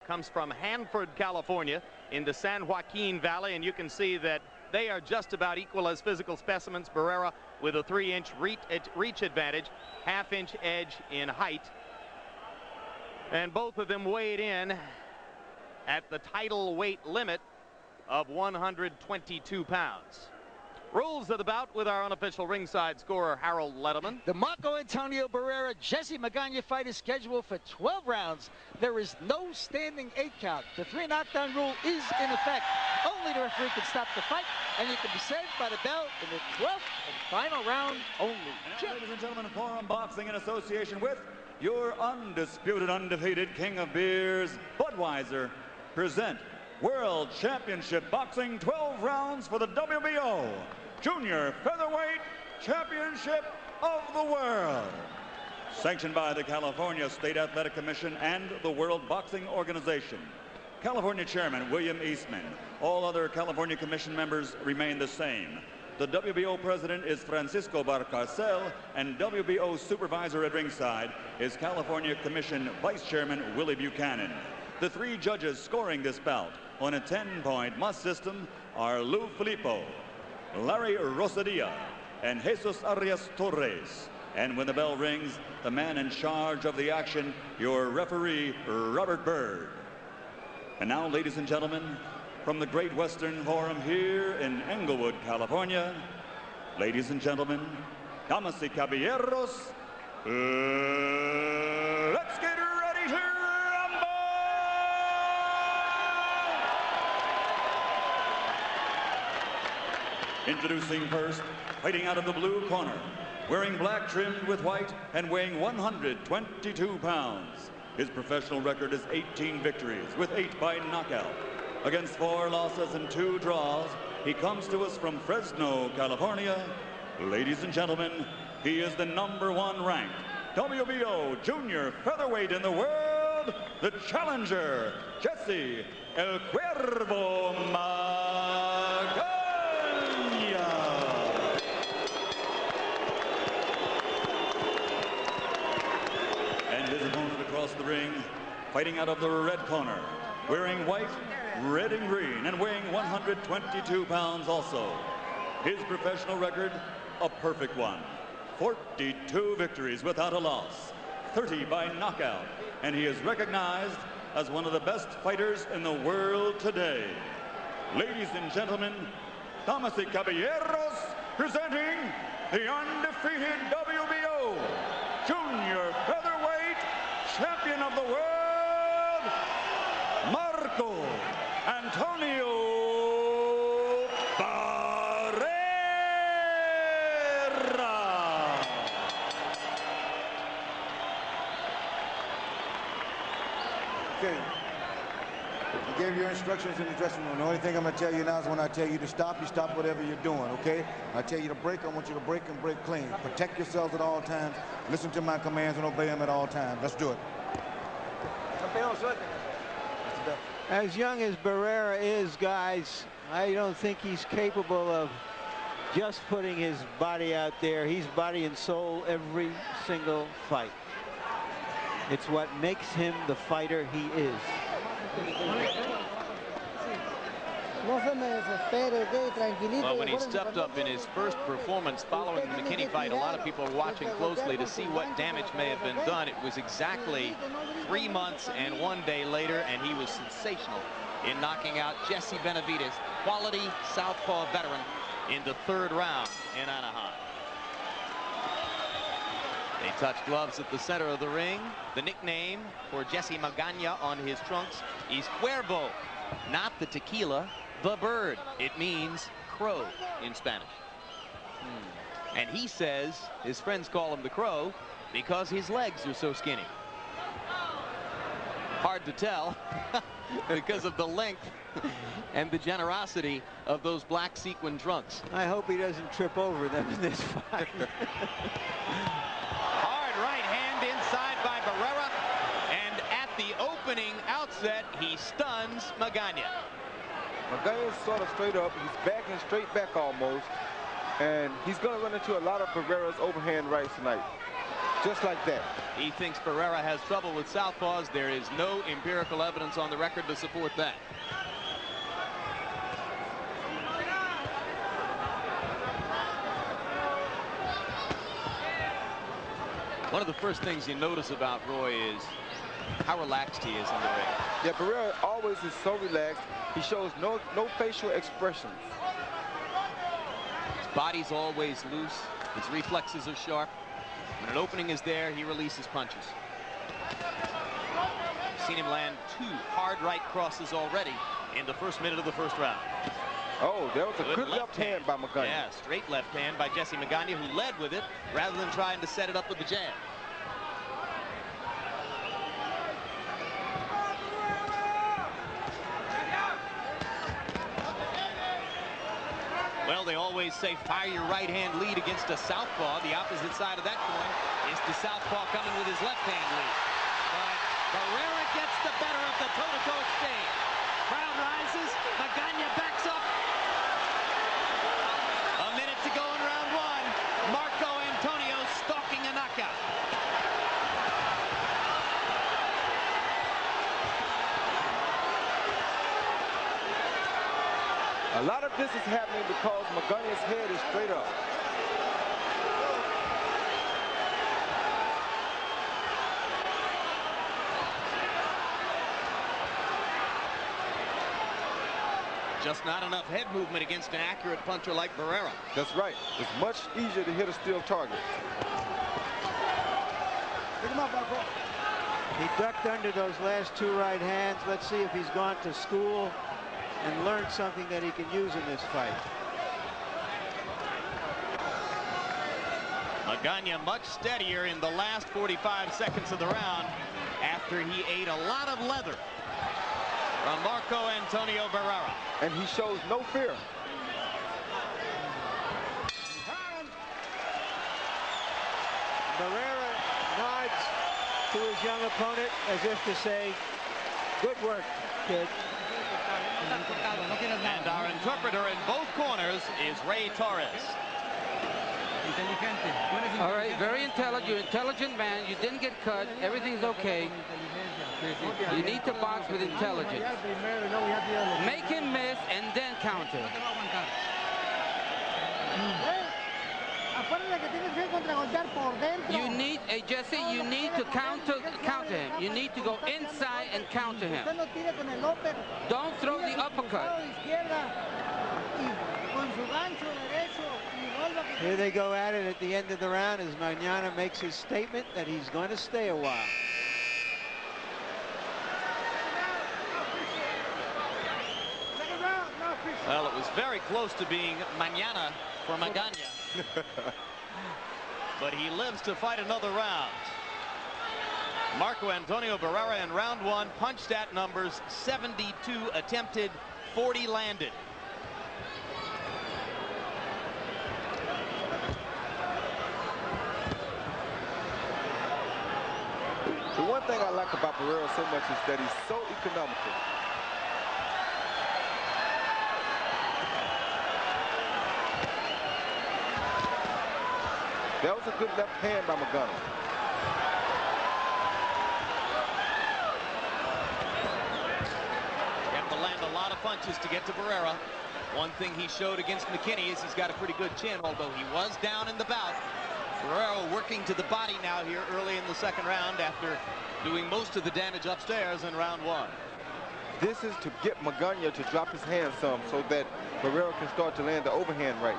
comes from Hanford, California, in the San Joaquin Valley, and you can see that they are just about equal as physical specimens. Barrera with a 3-inch reach advantage, half-inch edge in height. And both of them weighed in at the title weight limit of 122 pounds. Rules of the bout with our unofficial ringside scorer, Harold Letterman. The Marco Antonio Barrera Jesse Magana fight is scheduled for 12 rounds. There is no standing 8 count. The 3 knockdown rule is in effect. Only the referee can stop the fight, and you can be saved by the bell in the 12th and final round only. And ladies and gentlemen, Forum Boxing in association with your undisputed, undefeated king of beers, Budweiser, present World Championship Boxing 12 rounds for the WBO Junior Featherweight Championship of the World. Sanctioned by the California State Athletic Commission and the World Boxing Organization. California Chairman William Eastman. All other California Commission members remain the same. The WBO President is Francisco Barcarcel, and WBO Supervisor at ringside is California Commission Vice Chairman Willie Buchanan. The 3 judges scoring this bout on a 10-point must system are Lou Filippo, Larry Rosadilla, and Jesus Arias Torres. And when the bell rings, the man in charge of the action, your referee, Robert Byrd. And now, ladies and gentlemen, from the Great Western Forum here in Englewood, California, ladies and gentlemen, damas y caballeros, let's get ready to rumble! Introducing first, fighting out of the blue corner, wearing black trimmed with white and weighing 122 pounds. His professional record is 18 victories with 8 by knockout. Against 4 losses and 2 draws, he comes to us from Fresno, California. Ladies and gentlemen, he is the #1 ranked WBO Junior Featherweight in the world, the challenger, Jesse El Cuervo Magana. And his opponent across the ring, fighting out of the red corner, wearing white, red and green, and weighing 122 pounds also. His professional record, a perfect one. 42 victories without a loss, 30 by knockout, and he is recognized as one of the best fighters in the world today. Ladies and gentlemen, damas y caballeros, presenting the undefeated WBO Junior Featherweight Champion of the World, Marco Antonio Barrera. Okay. You gave your instructions in the dressing room. The only thing I'm going to tell you now is when I tell you to stop, you stop whatever you're doing, okay? When I tell you to break, I want you to break and break clean. Protect yourselves at all times. Listen to my commands and obey them at all times. Let's do it. As young as Barrera is, guys, I don't think he's capable of just putting his body out there. He's body and soul every single fight. It's what makes him the fighter he is. Well, when he stepped up in his first performance following the McKinney fight, a lot of people were watching closely to see what damage may have been done. It was exactly 3 months and 1 day later, and he was sensational in knocking out Jesse Benavidez, quality southpaw veteran, in the 3rd round in Anaheim. They touch gloves at the center of the ring. The nickname for Jesse Magana on his trunks is Cuervo, not the tequila, the bird. It means crow in Spanish. And he says his friends call him the Crow because his legs are so skinny. Hard to tell because of the length and the generosity of those black sequin trunks. I hope he doesn't trip over them in this fight. Hard right hand inside by Barrera, and at the opening outset, he stuns Magana. Magana's sort of straight up. He's backing straight back almost. And he's going to run into a lot of Barrera's overhand rights tonight. just like that. He thinks Barrera has trouble with southpaws. There is no empirical evidence on the record to support that. One of the first things you notice about Roy is how relaxed he is in the ring. Yeah, Barrera always is so relaxed. He shows no facial expressions. His body's always loose. His reflexes are sharp. When an opening is there, he releases punches. We've seen him land 2 hard right crosses already in the first minute of the first round. Oh, that was a good left hand by Magana. Yeah, straight left hand by Jesse Magana, who led with it rather than trying to set it up with the jab. Well, they always say fire your right hand lead against a southpaw. The opposite side of that coin is the southpaw coming with his left hand lead. But Barrera gets the better of the toe-to-toe exchange. Crowd rises. Magana backs up. A minute to go in round 1. Marco Antonio stalking a knockout. A lot of this is happening because Magana's head is straight up. Just not enough head movement against an accurate puncher like Barrera. That's right. It's much easier to hit a steel target. He ducked under those last 2 right hands. Let's see if he's gone to school and learned something that he can use in this fight. Magana much steadier in the last 45 seconds of the round after he ate a lot of leather from Marco Antonio Barrera. And he shows no fear. Barrera nods to his young opponent as if to say, good work, kid. And our interpreter in both corners is Ray Torres. All right, very intelligent. You're an intelligent man. You didn't get cut. Everything's okay. You need to box with intelligence. Make him miss and then counter. You need, Jesse, you need to counter him. You need to go inside and counter him. Don't throw the uppercut. Here they go at it at the end of the round as Magana makes his statement that he's going to stay a while. Well, it was very close to being Magana for Magana. But he lives to fight another round. Marco Antonio Barrera in round 1, punch stat numbers 72 attempted, 40 landed. The one thing I like about Barrera so much is that he's so economical. That was a good left hand by Magana. You have to land a lot of punches to get to Barrera. One thing he showed against McKinney is he's got a pretty good chin, although he was down in the bout. Barrera working to the body now here early in the second round after doing most of the damage upstairs in round 1. This is to get Magana to drop his hand some so that Barrera can start to land the overhand right.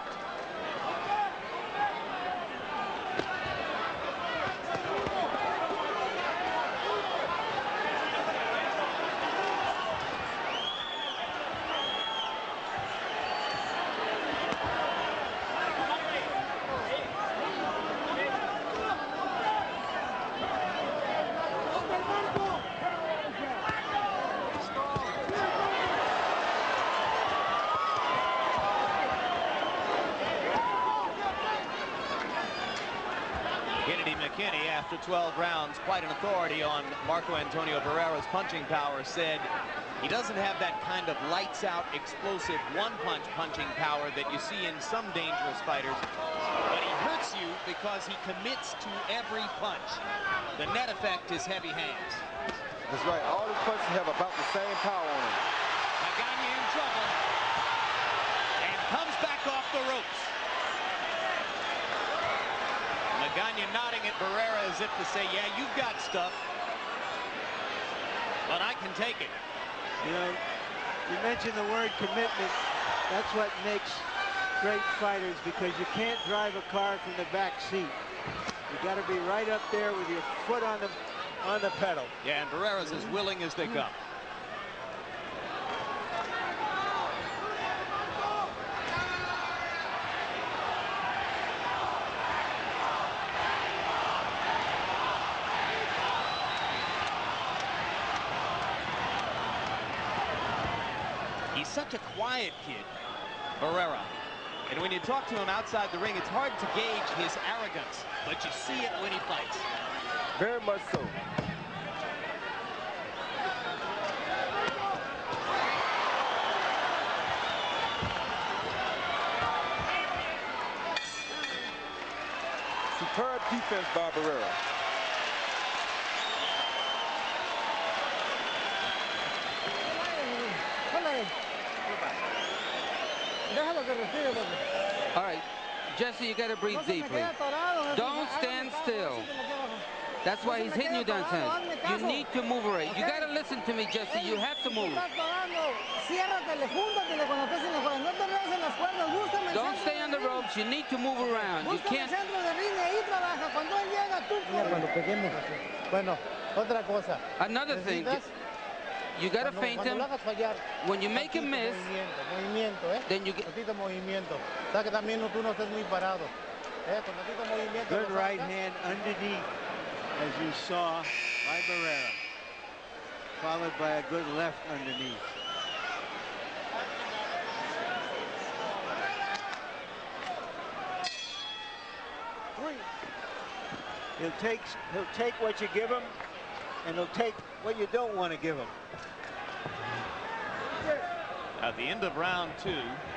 McKinney, after 12 rounds, quite an authority on Marco Antonio Barrera's punching power, said he doesn't have that kind of lights-out, explosive, one-punch punching power that you see in some dangerous fighters, but he hurts you because he commits to every punch. The net effect is heavy hands. That's right. All his punches have about the same power on them. Magana in trouble and comes back off the ropes. Magana nodding at Barrera as if to say, yeah, you've got stuff, but I can take it. You know, you mentioned the word commitment. That's what makes great fighters, because you can't drive a car from the back seat. You got to be right up there with your foot on the pedal. Yeah, and Barrera's as willing as they come. He's such a quiet kid, Barrera. And when you talk to him outside the ring, it's hard to gauge his arrogance, but you see it when he fights. Very much so. Superb defense by Barrera. All right, Jesse, you got to breathe deeply. Don't stand still. That's why he's hitting you downstairs. You need to move right. You got to listen to me, Jesse. You have to move. Don't stay on the ropes. You need to move around. You can't. Another thing. You got to feint him. When you make him miss, then you get... Good right hand underneath, as you saw by Barrera, followed by a good left underneath. He'll take what you give him, and he'll take what you don't want to give him. At the end of round 2,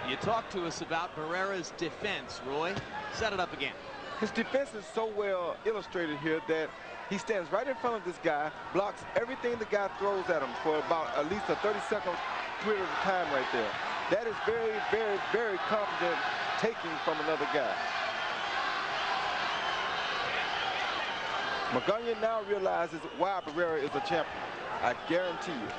you talked to us about Barrera's defense, Roy. Set it up again. His defense is so well illustrated here that he stands right in front of this guy, blocks everything the guy throws at him for about at least a 30-second period of time right there. That is very, very, very confident taking from another guy. Magana now realizes why Barrera is a champion. I guarantee you.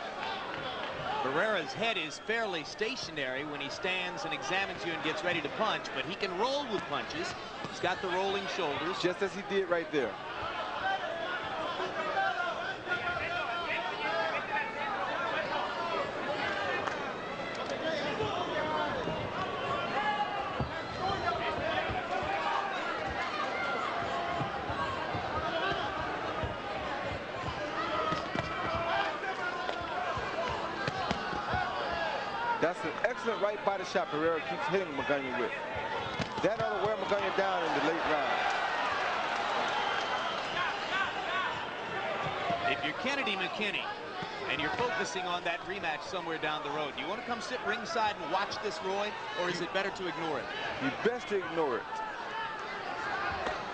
Barrera's head is fairly stationary when he stands and examines you and gets ready to punch, but he can roll with punches. He's got the rolling shoulders. Just as he did right there. That's an excellent right body shot Barrera keeps hitting Magana with. That ought to wear Magana down in the late round. If you're Kennedy McKinney and you're focusing on that rematch somewhere down the road, do you want to come sit ringside and watch this, Roy, or is it better to ignore it? You best to ignore it.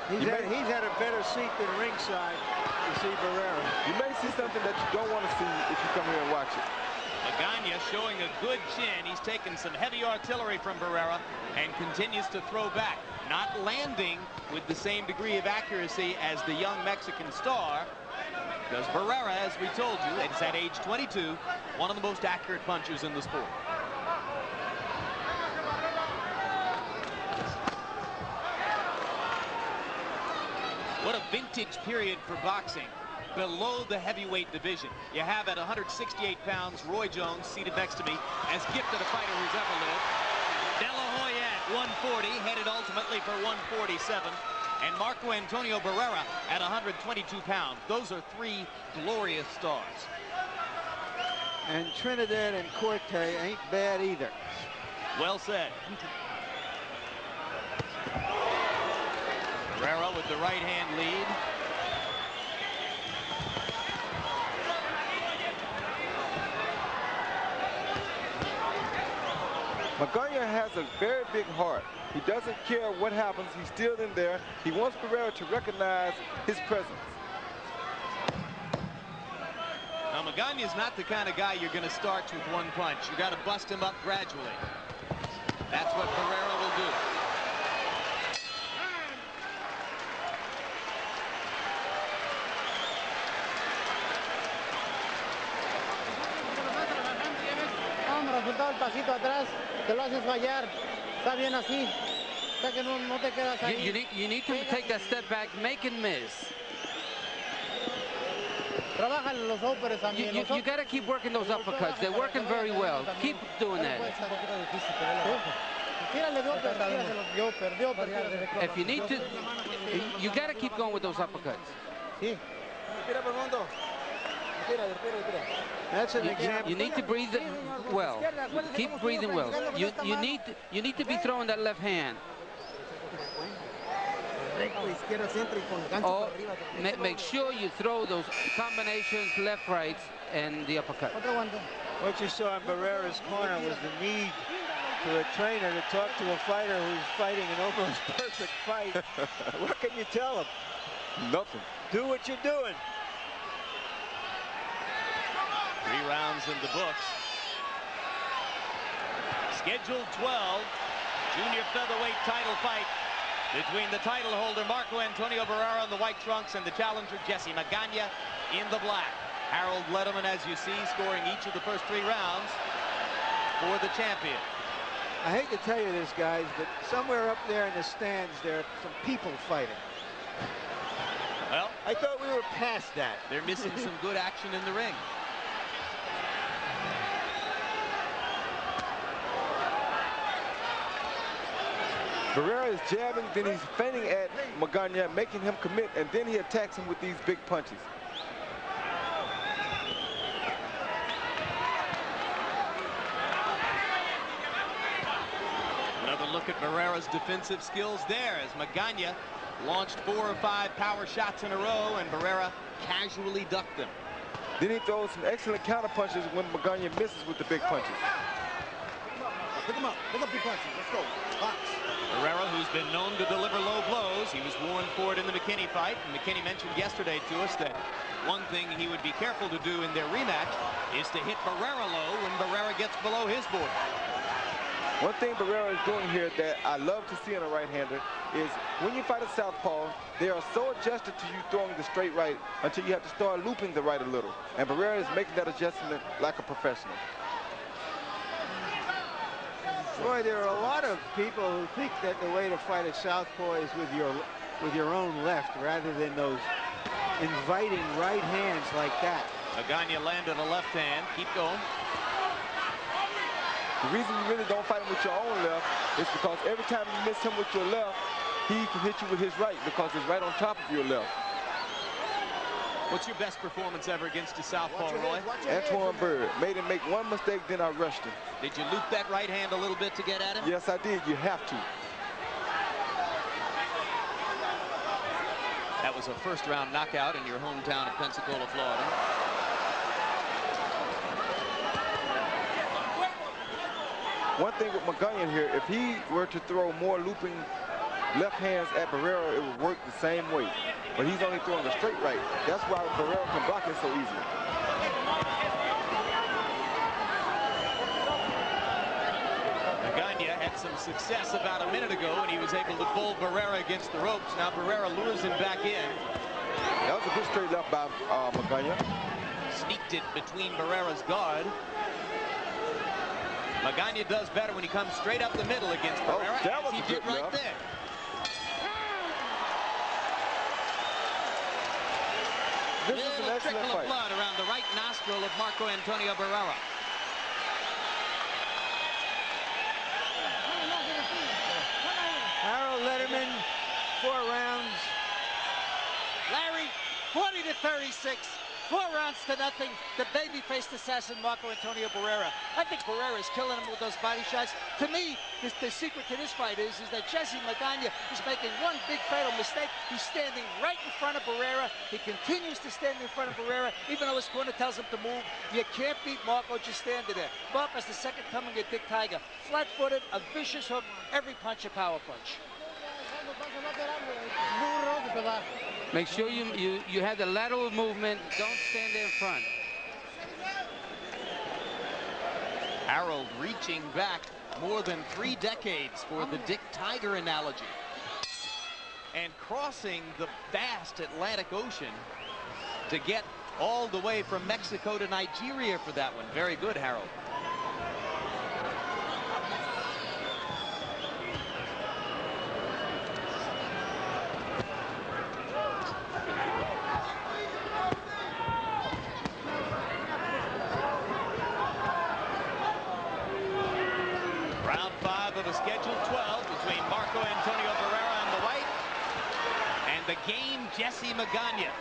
He's had a better seat than ringside to see Barrera. You may see something that you don't want to see if you come here and watch it. Magana showing a good chin. He's taken some heavy artillery from Barrera and continues to throw back. Not landing with the same degree of accuracy as the young Mexican star, because Barrera, as we told you, is at age 22, one of the most accurate punchers in the sport. What a vintage period for boxing. Below the heavyweight division, you have at 168 pounds Roy Jones, seated next to me, as gifted a fighter who's ever lived. De La Hoya at 140, headed ultimately for 147, and Marco Antonio Barrera at 122 pounds. Those are three glorious stars. And Trinidad and Corte ain't bad either. Well said. Barrera with the right hand lead. Magana has a very big heart. He doesn't care what happens. He's still in there. He wants Barrera to recognize his presence. Now, Magana's not the kind of guy you're going to start with one punch. You got to bust him up gradually. That's what Barrera will do. Resultado el pasito atrás, te lo haces fallar. Está bien así. Hasta que no te quedas ahí. You need to take that step back, make and miss. Trabajan los óperes también. You got to keep working those uppercuts. They're working very well. Keep doing that. If you need to, you got to keep going with those uppercuts. That's an example. You need to breathe well. Keep breathing well. You need to be throwing that left hand. Oh, make sure you throw those combinations, left, right, and the uppercut. What you saw in Barrera's corner was the need for a trainer to talk to a fighter who's fighting an almost perfect fight. What can you tell him? Nothing. Do what you're doing. 3 rounds in the books. Scheduled 12, junior featherweight title fight between the title holder Marco Antonio Barrera in the white trunks and the challenger Jesse Magana in the black. Harold Letterman, as you see, scoring each of the first 3 rounds for the champion. I hate to tell you this, guys, but somewhere up there in the stands, there are some people fighting. Well, I thought we were past that. They're missing some good action in the ring. Barrera is jabbing, then he's feinting at Magana, making him commit, and then he attacks him with these big punches. Another look at Barrera's defensive skills there as Magana launched 4 or 5 power shots in a row, and Barrera casually ducked them. Then he throws some excellent counter punches when Magana misses with the big punches. Pick him up. Pick up big punches. Let's go. Box. Barrera, who's been known to deliver low blows, he was warned for it in the McKinney fight. And McKinney mentioned yesterday to us that one thing he would be careful to do in their rematch is to hit Barrera low when Barrera gets below his border. One thing Barrera is doing here that I love to see in a right-hander is when you fight a southpaw, they are so adjusted to you throwing the straight right until you have to start looping the right a little. And Barrera is making that adjustment like a professional. Boy, there are a lot of people who think that the way to fight a southpaw is with your own left rather than those inviting right hands like that. Magana landed a left hand. Keep going. The reason you really don't fight him with your own left is because every time you miss him with your left, he can hit you with his right because it's right on top of your left. What's your best performance ever against a southpaw, Roy? Antoine Bird. Made him make one mistake, then I rushed him. Did you loop that right hand a little bit to get at him? Yes, I did. You have to. That was a first-round knockout in your hometown of Pensacola, Florida. One thing with Magana here, if he were to throw more looping left hands at Barrera, it would work the same way. But he's only throwing a straight right. That's why Barrera can block it so easily. Magana had some success about a minute ago, and he was able to pull Barrera against the ropes. Now Barrera lures him back in. That was a good straight left by Magana. Sneaked it between Barrera's guard. Magana does better when he comes straight up the middle against Barrera, that was as he a did good right left. there. This is an Little excellent trickle fight. of blood around the right nostril of Marco Antonio Barrera. Harold Letterman, 4 rounds. Larry, 40-36. 4 rounds to nothing. The baby-faced assassin, Marco Antonio Barrera. I think Barrera is killing him with those body shots. To me, the secret to this fight is that Jesse Magana is making one big fatal mistake. He's standing right in front of Barrera. He continues to stand in front of Barrera, even though his corner tells him to move. You can't beat Marco just standing there. Marco's the second coming of Dick Tiger. Flat-footed, a vicious hook, every punch a power punch. Make sure you have the lateral movement. Don't stand there in front. Harold reaching back more than 3 decades for the Dick Tiger analogy. And crossing the vast Atlantic Ocean to get all the way from Mexico to Nigeria for that one. Very good, Harold. Round 5 of a scheduled 12 between Marco Antonio Barrera and the white, and the game Jesse Magana.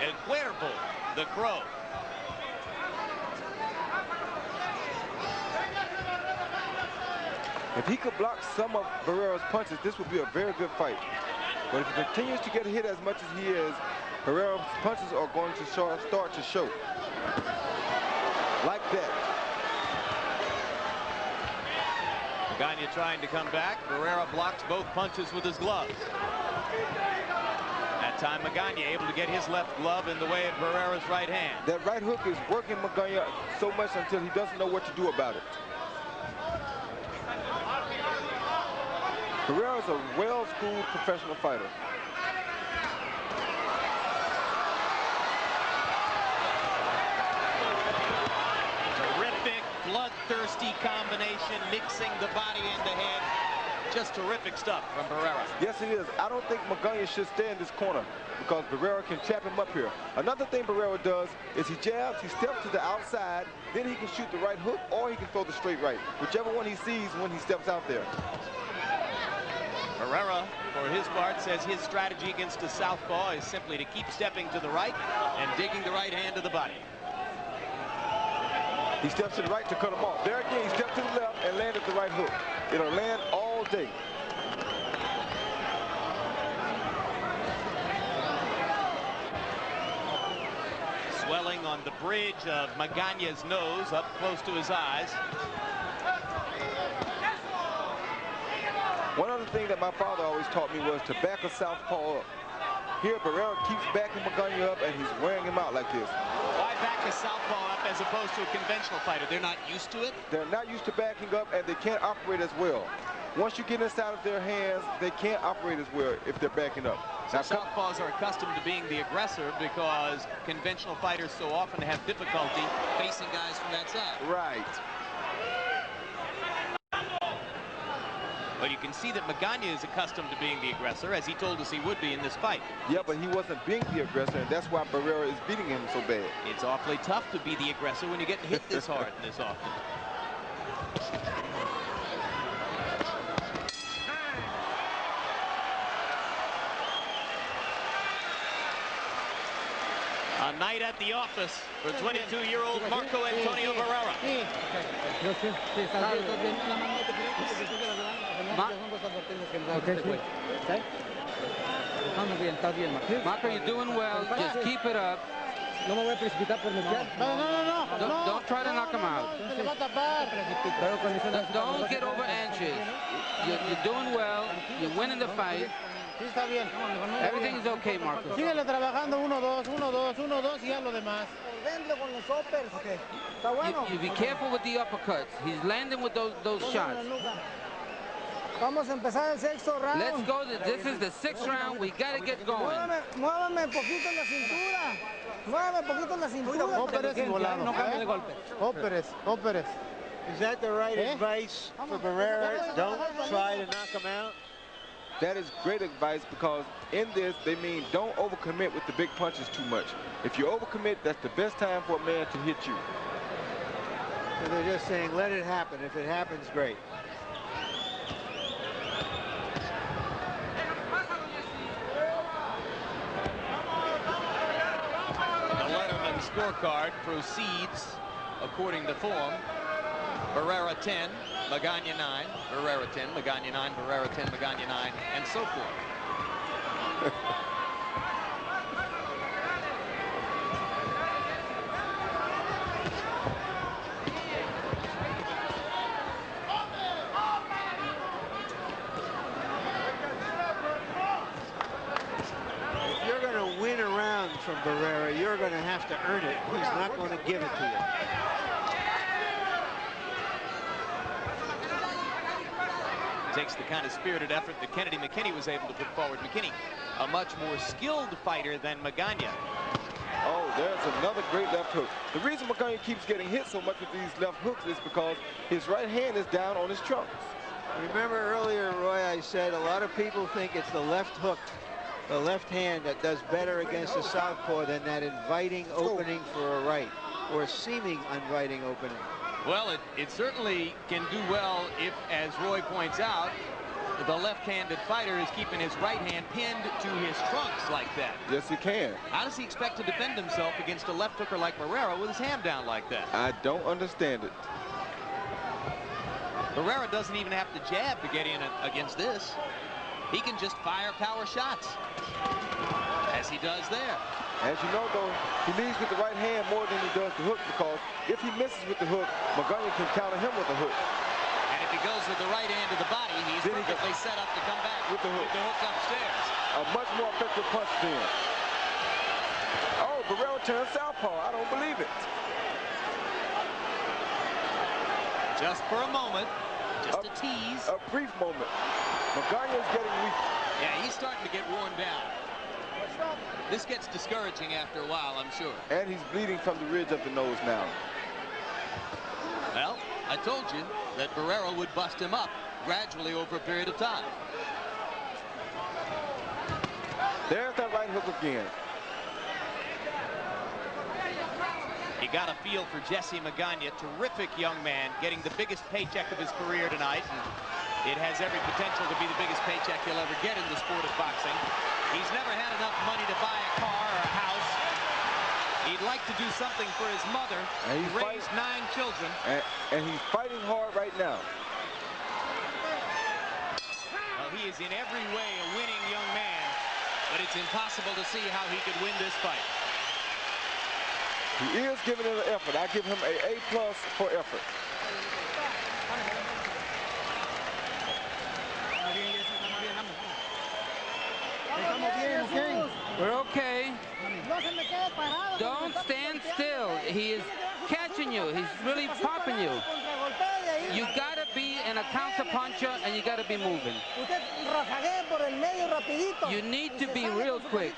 El Cuervo, the Crow. If he could block some of Barrera's punches, this would be a very good fight. But if he continues to get hit as much as he is, Barrera's punches are going to start to show. Like that. Magana trying to come back. Barrera blocks both punches with his gloves. That time Magana able to get his left glove in the way of Barrera's right hand. That right hook is working Magana so much until he doesn't know what to do about it. Barrera is a well-schooled professional fighter. Terrific, bloodthirsty combination, mixing the body and the head. Just terrific stuff from Barrera. Yes, it is. I don't think Magana should stay in this corner because Barrera can trap him up here. Another thing Barrera does is he jabs, he steps to the outside, then he can shoot the right hook or he can throw the straight right, whichever one he sees when he steps out there. Barrera, for his part, says his strategy against a southpaw is simply to keep stepping to the right and digging the right hand to the body. He steps to the right to cut him off. There again, he steps to the left and landed the right hook. It'll land all day. Swelling on the bridge of Magana's nose, up close to his eyes. One other thing that my father always taught me was to back a southpaw up. Here, Barrera keeps backing Magana up, and he's wearing him out like this. Why back a southpaw up as opposed to a conventional fighter? They're not used to it? They're not used to backing up, and they can't operate as well. Once you get inside of their hands, they can't operate as well if they're backing up. So now, southpaws are accustomed to being the aggressor because conventional fighters so often have difficulty facing guys from that side. Right. But you can see that Magana is accustomed to being the aggressor, as he told us he would be in this fight. Yeah, but he wasn't being the aggressor, and that's why Barrera is beating him so bad. It's awfully tough to be the aggressor when you're getting hit this hard and this often. A night at the office for 22-year-old Marco Antonio Barrera. Marco, you're doing well. Just keep it up. Don't try to knock him out. Don't get over anxious. You're doing well. You're winning the fight. Everything is okay, Marco. Síguele trabajando 1-2, 1-2, 1-2 y ya lo demás. Con los uppers. Okay. Está bueno. You be careful with the uppercuts. He's landing with those shots. Vamos a empezar el sexto round. Let's go. This is the 6th round. We got to get going. Muévame poquito en la cintura. Muévame poquito en la cintura. Óperes y volado. No cambie de golpe. Óperes. Is that the right advice for Barrera? Don't try to knock him out. That is great advice because in this, they mean don't overcommit with the big punches too much. If you overcommit, that's the best time for a man to hit you. So they're just saying, let it happen. If it happens, great. scorecard proceeds according to form. Barrera 10, Magana 9, Barrera 10, Magana 9, Barrera 10, Magana 9, and so forth. If you're going to win a round from Barrera, you're going to have to earn it. He's not going to give it to you. Takes the kind of spirited effort that Kennedy McKinney was able to put forward. McKinney, a much more skilled fighter than Magana. Oh, there's another great left hook. The reason Magana keeps getting hit so much with these left hooks is because his right hand is down on his trunks. Remember earlier, Roy, I said a lot of people think it's the left hook, the left hand, that does better against a southpaw than that inviting opening for a right, or seeming inviting opening. Well, it certainly can do well if, as Roy points out, the left-handed fighter is keeping his right hand pinned to his trunks like that. Yes, he can. How does he expect to defend himself against a left hooker like Barrera with his hand down like that? I don't understand it. Barrera doesn't even have to jab to get in against this. He can just fire power shots, as he does there. As you know, though, he leads with the right hand more than he does the hook, because if he misses with the hook, Magana can counter him with the hook. And if he goes with the right hand to the body, he's perfectly set up to come back with the hook upstairs. A much more effective punch then. Oh, Barrera turns southpaw. I don't believe it. Just for a moment, just a tease. A brief moment. Magana is getting weak. Yeah, he's starting to get worn down. This gets discouraging after a while, I'm sure. And he's bleeding from the ridge of the nose now. Well, I told you that Barrera would bust him up gradually over a period of time. There's that right hook again. You got a feel for Jesse Magana, terrific young man, getting the biggest paycheck of his career tonight. And it has every potential to be the biggest paycheck he'll ever get in the sport of boxing. He's never had enough money to buy a car or a house. He'd like to do something for his mother. He raised 9 children. And he's fighting hard right now. Well, he is in every way a winning young man, but it's impossible to see how he could win this fight. He is giving it an effort. I give him an A+ for effort. We're okay. Don't stand still. He is catching you. He's really popping you. You gotta be in a counter puncher, and you gotta be moving. You need to be real quick.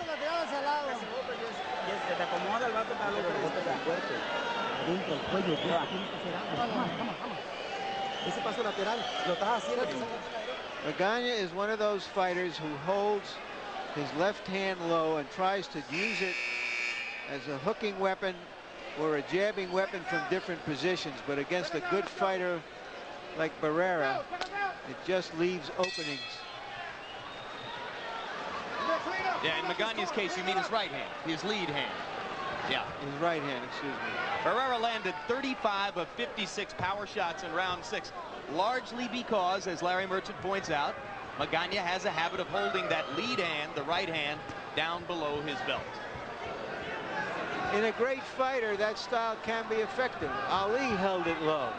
Magana is one of those fighters who holds his left hand low and tries to use it as a hooking weapon or a jabbing weapon from different positions, but against a good fighter like Barrera, it just leaves openings. Yeah, in Magana's case, you mean his right hand, his lead hand. Yeah. His right hand, excuse me. Barrera landed 35 of 56 power shots in round 6, largely because, as Larry Merchant points out, Magana has a habit of holding that lead hand, the right hand, down below his belt. In a great fighter, that style can be effective. Ali held it low.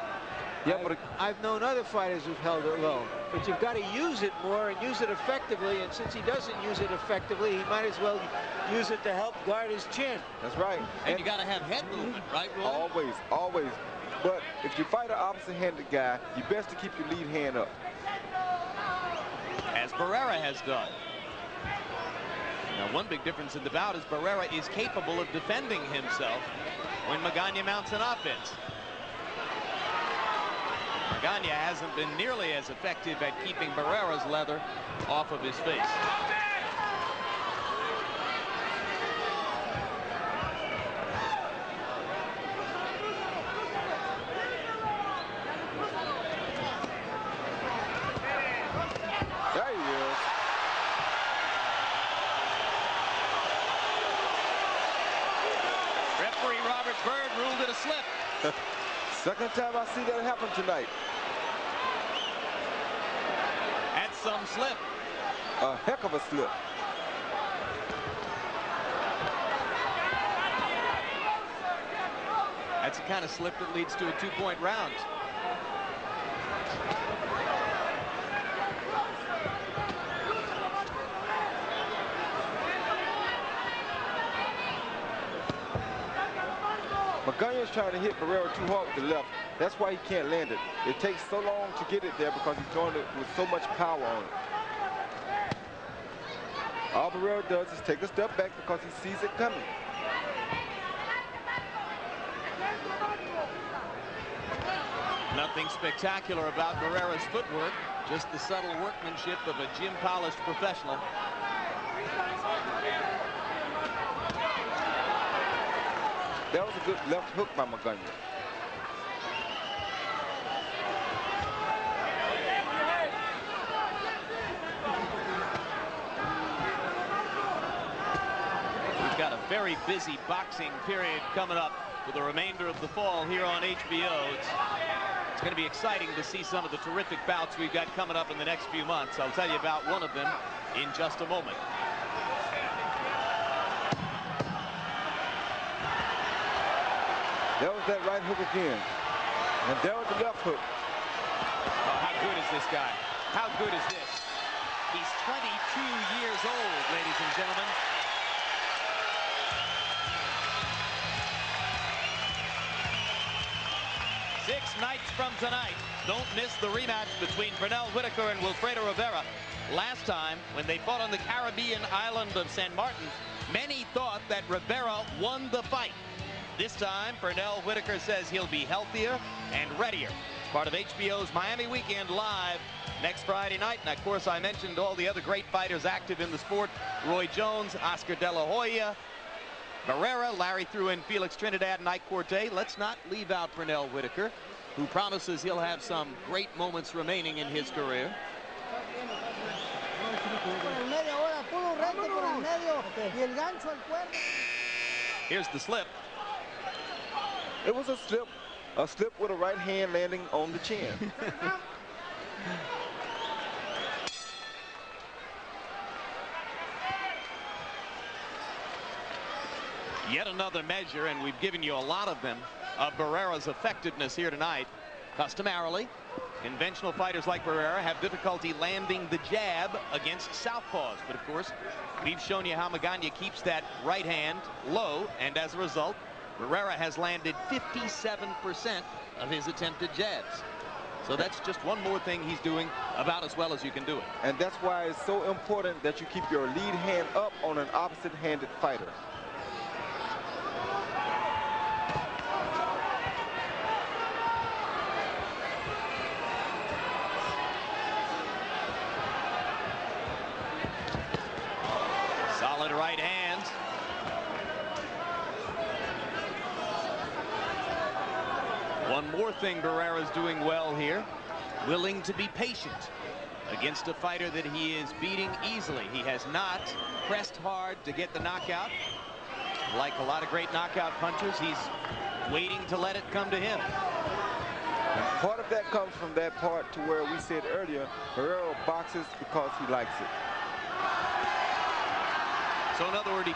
Yeah, but I've known other fighters who've held it low. But you've got to use it more and use it effectively. And since he doesn't use it effectively, he might as well use it to help guard his chin. That's right. And you got to have head movement, right, Roy? Always, always. But if you fight an opposite-handed guy, you're best to keep your lead hand up. As Barrera has done. Now, one big difference in the bout is Barrera is capable of defending himself when Magana mounts an offense. Magana hasn't been nearly as effective at keeping Barrera's leather off of his face. There he is. Referee the slip. Second time I see that happen tonight. That's some slip. A heck of a slip. That's the kind of slip that leads to a 2-point round. Magana is trying to hit Barrera too hard with the left. That's why he can't land it. It takes so long to get it there because he's throwing it with so much power on it. All Barrera does is take a step back because he sees it coming. Nothing spectacular about Barrera's footwork, just the subtle workmanship of a gym-polished professional. That was a good left hook by Magana. We've got a very busy boxing period coming up for the remainder of the fall here on HBO. It's going to be exciting to see some of the terrific bouts we've got coming up in the next few months. I'll tell you about one of them in just a moment. That was that right hook again. And there was the left hook. Oh, how good is this guy? How good is this? He's 22 years old, ladies and gentlemen. Six nights from tonight, don't miss the rematch between Pernell Whitaker and Wilfredo Rivera. Last time, when they fought on the Caribbean island of San Martin, many thought that Rivera won the fight. This time, Pernell Whitaker says he'll be healthier and readier. Part of HBO's Miami Weekend Live next Friday night. And of course, I mentioned all the other great fighters active in the sport. Roy Jones, Oscar De La Hoya, Barrera, Larry threw in Felix Trinidad and Ike Corte. Let's not leave out Pernell Whitaker, who promises he'll have some great moments remaining in his career. Here's the slip. It was a slip with a right hand landing on the chin. Yet another measure, and we've given you a lot of them, of Barrera's effectiveness here tonight. Customarily, conventional fighters like Barrera have difficulty landing the jab against southpaws. But of course, we've shown you how Magana keeps that right hand low, and as a result, Barrera has landed 57% of his attempted jabs. So that's just one more thing he's doing about as well as you can do it. And that's why it's so important that you keep your lead hand up on an opposite-handed fighter. Solid right hand. One more thing Barrera's doing well here, willing to be patient against a fighter that he is beating easily. He has not pressed hard to get the knockout. Like a lot of great knockout punchers, he's waiting to let it come to him. Part of that comes from that part to where we said earlier, Barrera boxes because he likes it. So in other words, he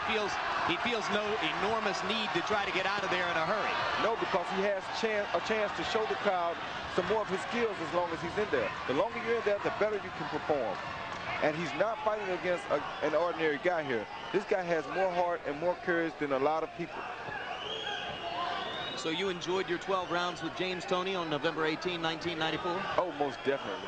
feels no enormous need to try to get out of there in a hurry. No, because he has a chance to show the crowd some more of his skills as long as he's in there. The longer you're in there, the better you can perform. And he's not fighting against an ordinary guy here. This guy has more heart and more courage than a lot of people. So you enjoyed your 12 rounds with James Toney on November 18, 1994? Oh, most definitely.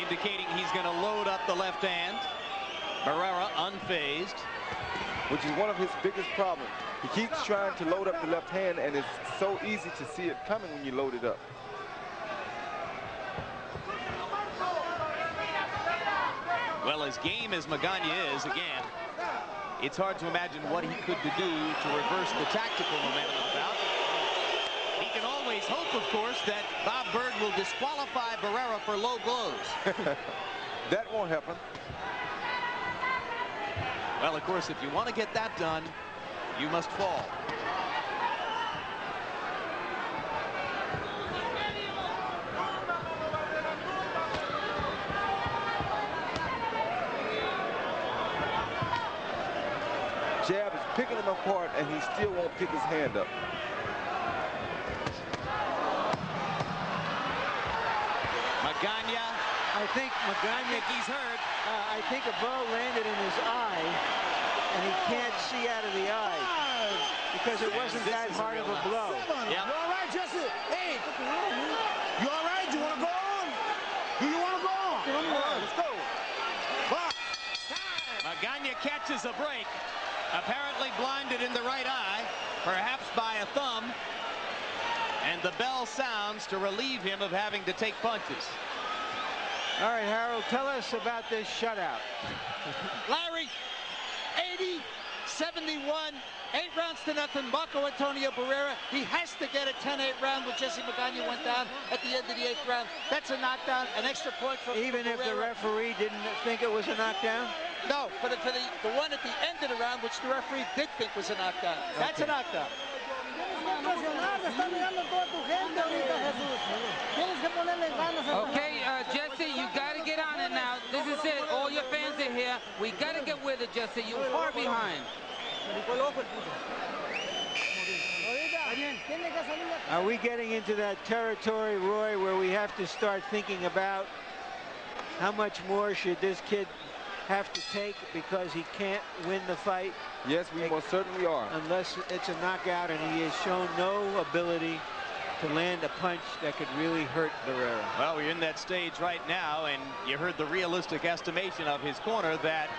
Indicating he's going to load up the left hand. Barrera unfazed. Which is one of his biggest problems. He keeps trying to load up the left hand, and it's so easy to see it coming when you load it up. Well, as game as Magana is, again, it's hard to imagine what he could do to reverse the tactical momentum of the bout. He can always always hope, of course, that Bob Bird will disqualify Barrera for low blows. That won't happen. Well, of course, if you want to get that done, you must fall. Jab is picking him apart, and he still won't pick his hand up. Magana. I think he's hurt. I think a ball landed in his eye, and he can't see out of the eye because it wasn't that hard of a blow. Yep. You all right, Jesse? Hey, you all right? You want to go on? Do you want to go on? All right, let's go. Magana catches a break, apparently blinded in the right eye, perhaps by a thumb, and the bell sounds to relieve him of having to take punches. All right, Harold, tell us about this shutout. Larry, 80-71, 8 rounds to nothing. Marco Antonio Barrera, he has to get a 10-8 round when Jesse Magana went down at the end of the 8th round. That's a knockdown, an extra point for Even Barrera. if the referee didn't think it was a knockdown? No, for the one at the end of the round, which the referee did think was a knockdown. That's a knockdown. Okay, Jesse, you got to get on it now. This is it. All your fans are here. We got to get with it, Jesse. You're far behind. Are we getting into that territory, Roy, where we have to start thinking about how much more should this kid have to take because he can't win the fight? Yes, we most certainly are. Unless it's a knockout, and he has shown no ability to land a punch that could really hurt Barrera. Well, we're in that stage right now, and you heard the realistic estimation of his corner that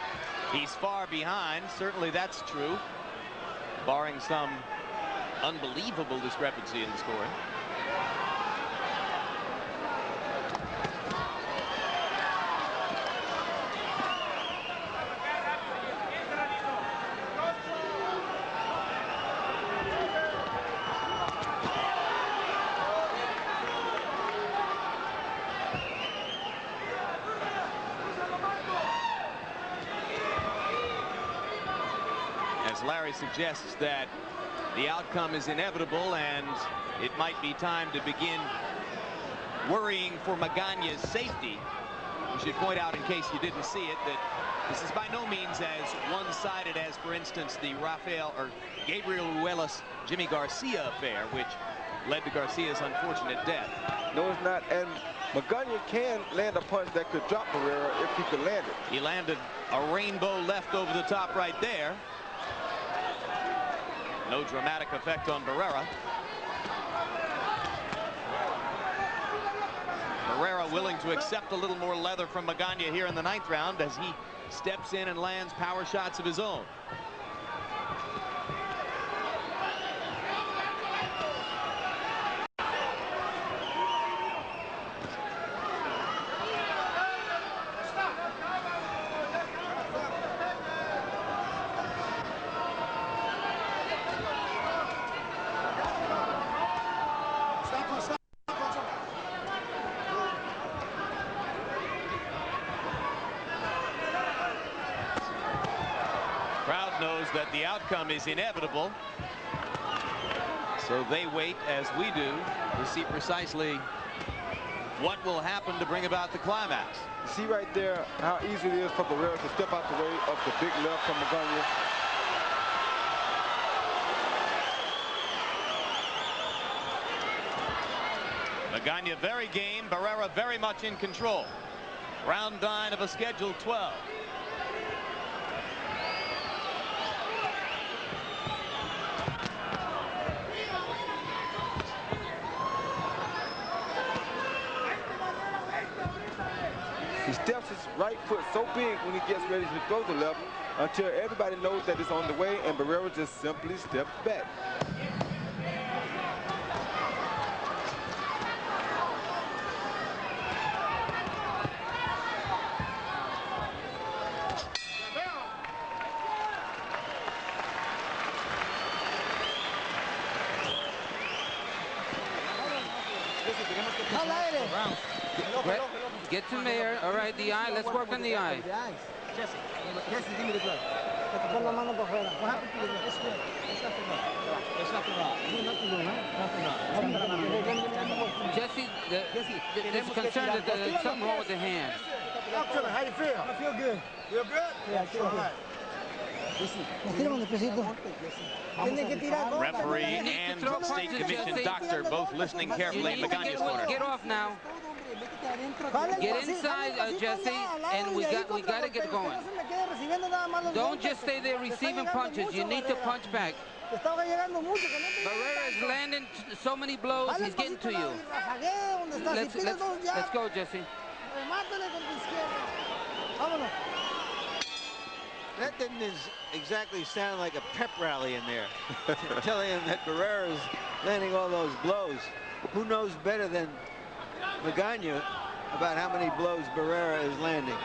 he's far behind. Certainly that's true, barring some unbelievable discrepancy in the scoring. As Larry suggests that the outcome is inevitable and it might be time to begin worrying for Magana's safety. We should point out, in case you didn't see it, that this is by no means as one-sided as, for instance, the Gabriel Ruelas Jimmy Garcia affair, which led to Garcia's unfortunate death. No, it's not. And Magana can land a punch that could drop Barrera if he could land it. He landed a rainbow left over the top right there. No dramatic effect on Barrera. Barrera willing to accept a little more leather from Magana here in the 9th round as he steps in and lands power shots of his own. Knows that the outcome is inevitable, so they wait, as we do, to see precisely what will happen to bring about the climax. You see right there how easy it is for Barrera to step out the way of the big left from Magana. Magana very game, Barrera very much in control. Round 9 of a scheduled 12. He steps his right foot so big when he gets ready to throw the left until everybody knows that it's on the way, and Barrera just simply steps back. Get some air. All right, the eye. Let's work on the eye. Jesse, give me the glove. Pon la mano por fuera. What happened to the glove? It's good. It's nothing wrong. There's nothing wrong. Nothing wrong, huh? Nothing wrong. Jesse, there's concern that there's something wrong with the hand. Talk to me. How you feel? I feel good. Feel good? Yeah, I feel good. All right. Referee and state commission doctor both listening carefully in Magana's corner. Get off now. Get inside, Jesse, and we got to get going. Don't just stay there receiving punches. You need to punch back. Barrera is landing so many blows. He's getting to you. Let's go, Jesse. That didn't exactly sound like a pep rally in there, telling him that Barrera is landing all those blows. Who knows better than Magana about how many blows Barrera is landing?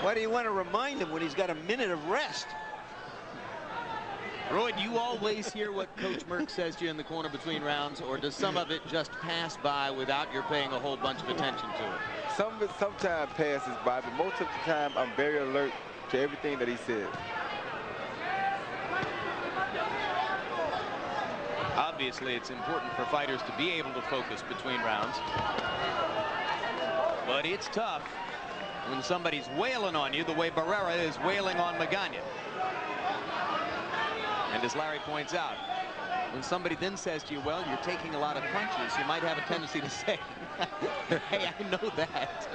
Why do you want to remind him when he's got a minute of rest? Roy, do you always hear what Coach Merck says to you in the corner between rounds, or does some of it just pass by without your paying a whole bunch of attention to it? Some of it sometimes passes by, but most of the time I'm very alert to everything that he says. Obviously, it's important for fighters to be able to focus between rounds. But it's tough when somebody's wailing on you the way Barrera is wailing on Magana. And as Larry points out, when somebody then says to you, well, you're taking a lot of punches, you might have a tendency to say, hey, I know that.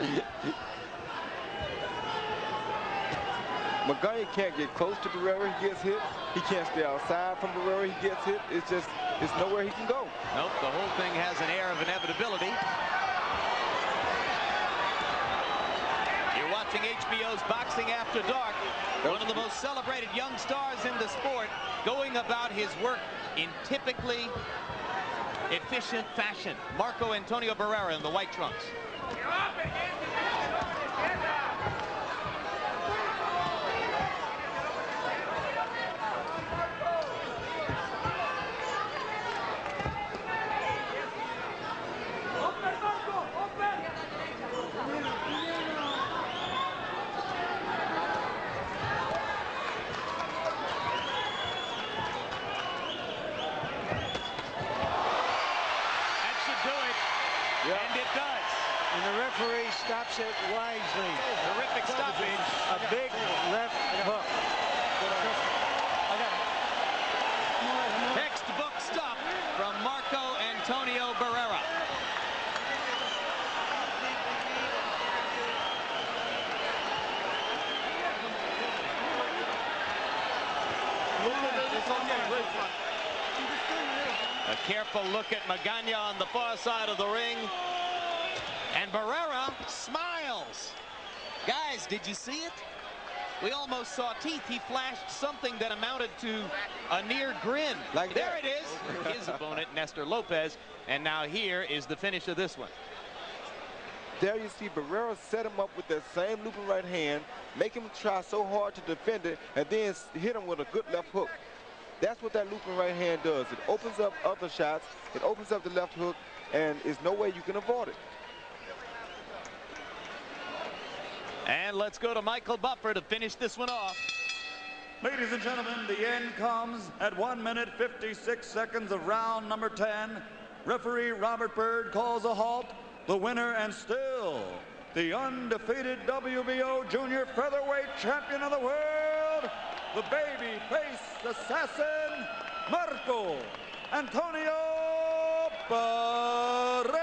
Magana can't get close to Barrera. He gets hit. He can't stay outside from Barrera. He gets hit. It's nowhere he can go. Nope, the whole thing has an air of inevitability. You're watching HBO's Boxing After Dark. One of the most celebrated young stars in the sport, going about his work in typically efficient fashion. Marco Antonio Barrera in the white trunks. And it does. And the referee stops it wisely. Terrific stoppage. A big left hook. Textbook stop from Marco Antonio Barrera. A careful look at Magana on the far side of the ring. And Barrera smiles. Guys, did you see it? We almost saw teeth. He flashed something that amounted to a near grin. Like there that. it is. His opponent, Nestor Lopez. And now here is the finish of this one. There you see Barrera set him up with that same looping right hand, make him try so hard to defend it, and then hit him with a good left hook. That's what that looping right hand does. It opens up other shots, it opens up the left hook, and there's no way you can avoid it. And let's go to Michael Buffer to finish this one off. Ladies and gentlemen, the end comes at 1 minute 56 seconds of round number 10. Referee Robert Byrd calls a halt. The winner and still the undefeated WBO junior featherweight champion of the world, the baby-face assassin, Marco Antonio Barrera.